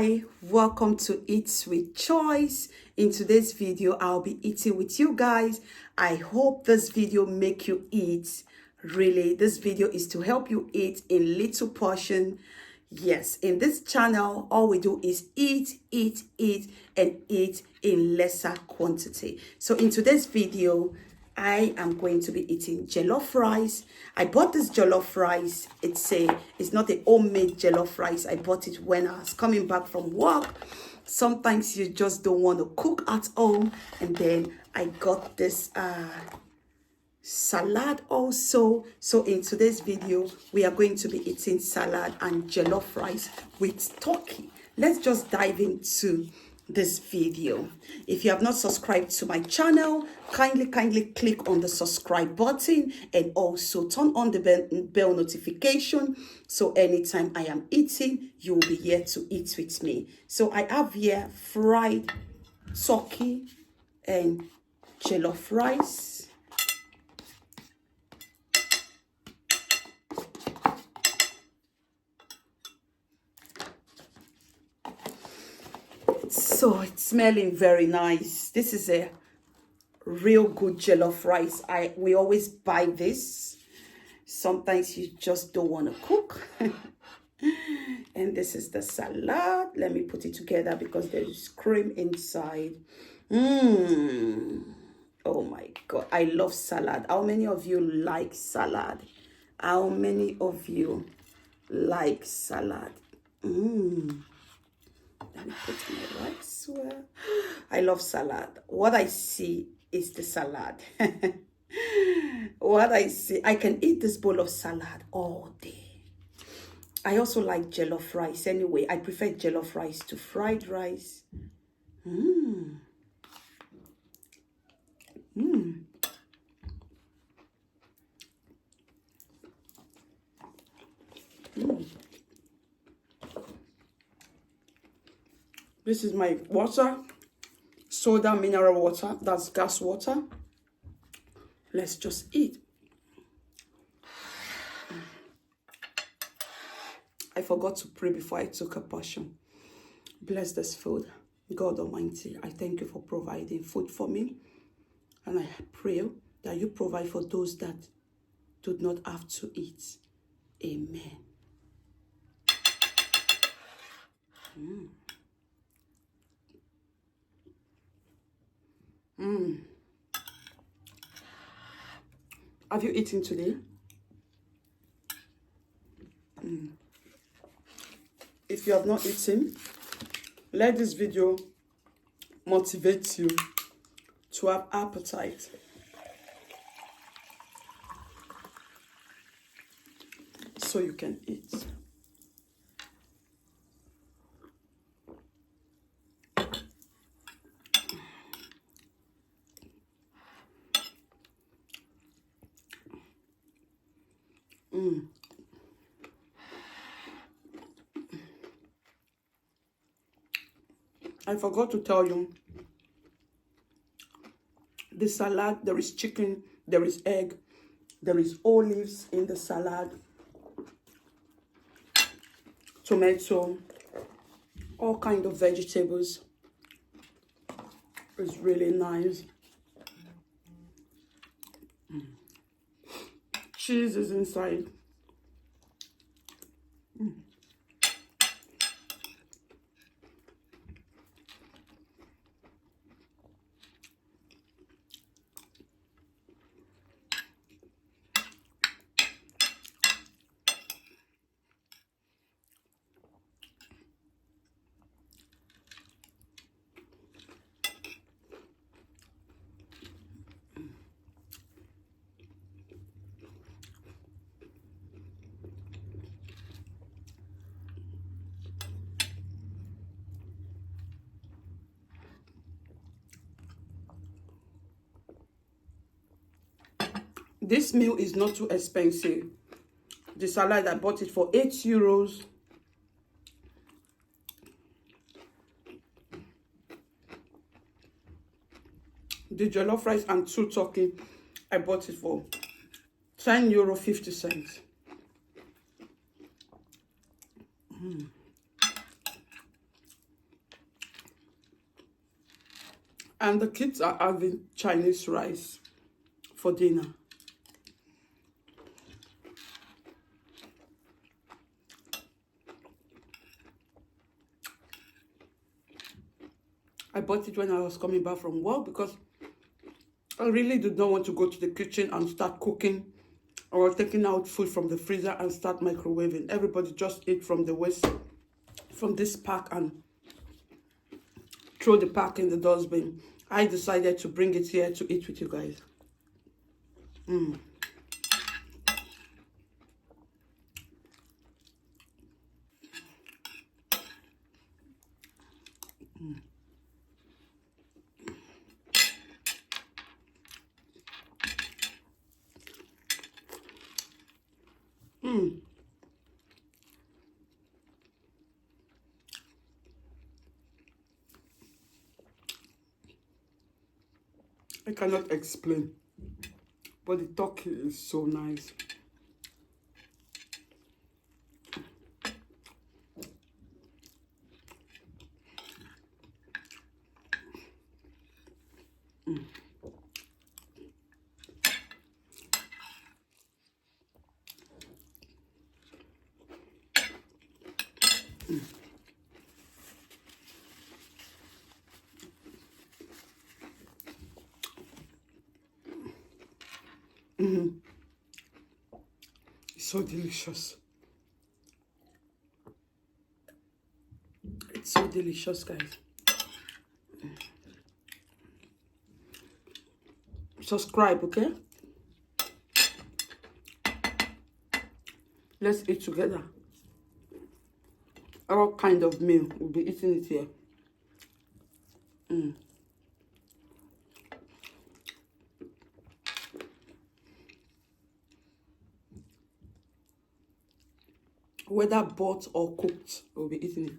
Hi, welcome to Eat with Choice. In today's video, I'll be eating with you guys. I hope this video make you eat. Really, this video is to help you eat in little portion. Yes, in this channel, all we do is eat, and eat in lesser quantity. So in today's video, I am going to be eating jollof rice. I bought this jollof rice. It's not a homemade jollof rice. I bought it when I was coming back from work. Sometimes you just don't want to cook at home. And then I got this salad also. So in today's video, we are going to be eating salad and jollof rice with turkey. Let's just dive into this video. If you have not subscribed to my channel, kindly click on the subscribe button and also turn on the bell notification, so anytime I am eating, you will be here to eat with me. So I have here fried turkey and jollof rice. So it's smelling very nice. This is a real good jollof rice. We always buy this. Sometimes you just don't want to cook. And this is the salad. Let me put it together because there is cream inside. Oh my God, I love salad. How many of you like salad? How many of you like salad? Let me put my rice where I love salad. What I see is the salad. What I see, I can eat this bowl of salad all day. I also like jollof rice anyway. I prefer jollof rice to fried rice. This is my water, soda mineral water, that's gas water. Let's just eat. I forgot to pray before I took a portion. Bless this food. God Almighty, I thank you for providing food for me. And I pray that you provide for those that do not have to eat. Amen. Have you eaten today? If you have not eaten, let this video motivate you to have appetite. So you can eat. I forgot to tell you, the salad, there is chicken, there is egg, there is olives in the salad, tomato, all kind of vegetables. It's really nice. Cheese is inside. This meal is not too expensive. The salad, I bought it for €8. The jollof rice and 2 turkey, I bought it for €10.50. And the kids are having Chinese rice for dinner. I bought it when I was coming back from work because I really did not want to go to the kitchen and start cooking or taking out food from the freezer and start microwaving. Everybody just ate from the waste, from this pack, and throw the pack in the dustbin. I decided to bring it here to eat with you guys. I cannot explain, but the turkey is so nice. It's so delicious. It's so delicious, guys. Subscribe, okay? Let's eat together. All kind of meal. We'll be eating it here. Whether bought or cooked, we'll be eating it.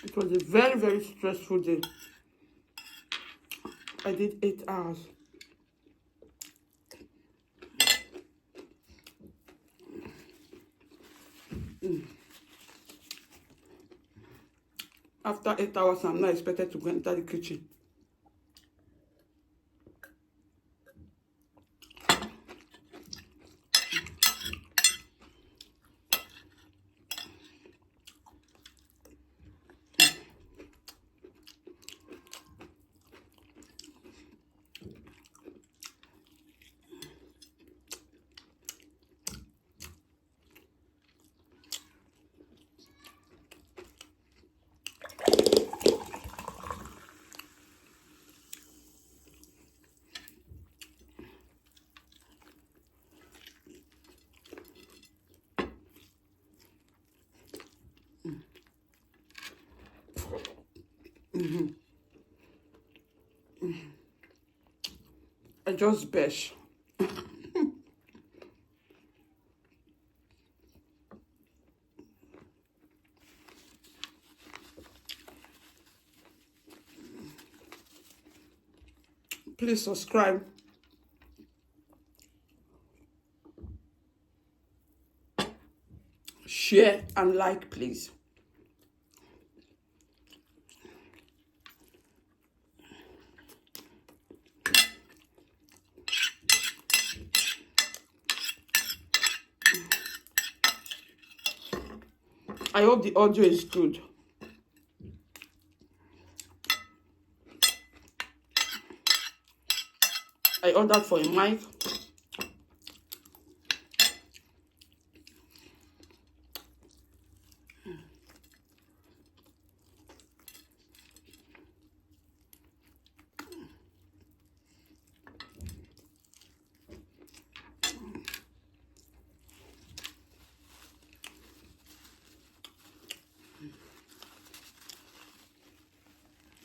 It was a very, very stressful day. I did 8 hours. After 8 hours, I'm not expected to go enter the kitchen. I just bash. Please subscribe. Share and like, please. I hope the audio is good. I ordered for a mic.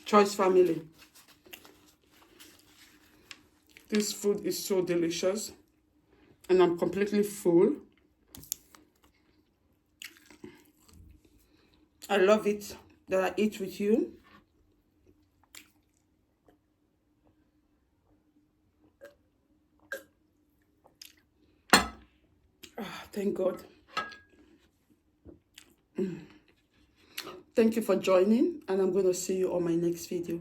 Choice family. This food is so delicious. And I'm completely full. I love it that I eat with you. Thank God. Thank you for joining, and I'm going to see you on my next video.